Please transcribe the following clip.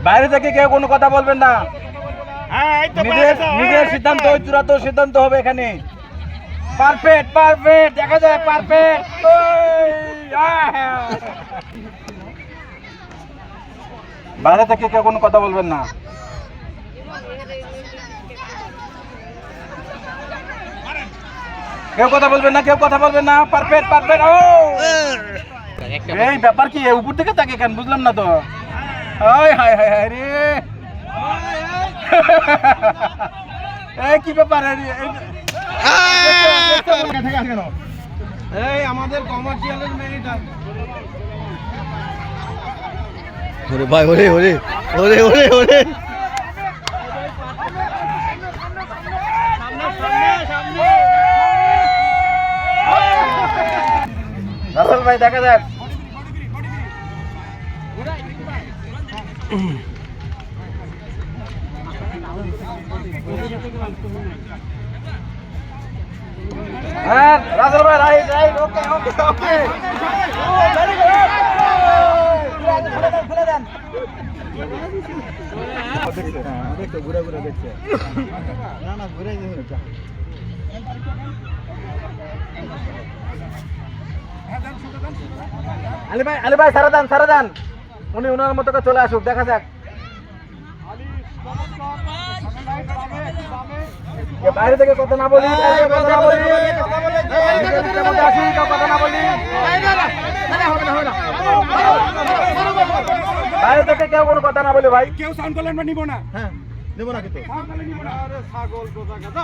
বাইরে থেকে কেউ কোনো কথা বলবেন না। নিজের সিদ্ধান্ত চূড়ান্ত সিদ্ধান্ত হবে এখানে। পারফেক্ট পারফেক্ট দেখা যায় পারফেক্ট। বাইরে থেকে কেউ কোনো কথা বলবেন না। কেউ কথা বলবেন না, কেউ কথা বলবেন না। Perfect perfect. ও এই ব্যাপার কি উপর থেকে তাকে কেন বুঝলাম না তো। হায় হায় হায় হায় রে এই কি ব্যাপার এই আমাদের কমার্শিয়ালের মেয়েটা। ওরে ভাই ওরে ওরে ওরে ওরে ওরে রাসেল ভাই দেখা যাক। হ্যাঁ রাসেল ভাই রাইট রাইট ওকে ওকে ওকে ভেরি গুড। ফেলে দেন দেখতে ঘুরে ঘুরে দেখছে না না ঘুরে আলী ভাই সারা দেন উনি ওনার মতো করে চলে আসুক দেখা যাক। বাইরে থেকে কথা না বলি বাইরে থেকে কেউ কোনো কথা না বলে ভাই। কেউ সাউন্ড করলেন না নিব না। হ্যাঁ নেব না কিন্তু আরে ছাগল কোথা কথা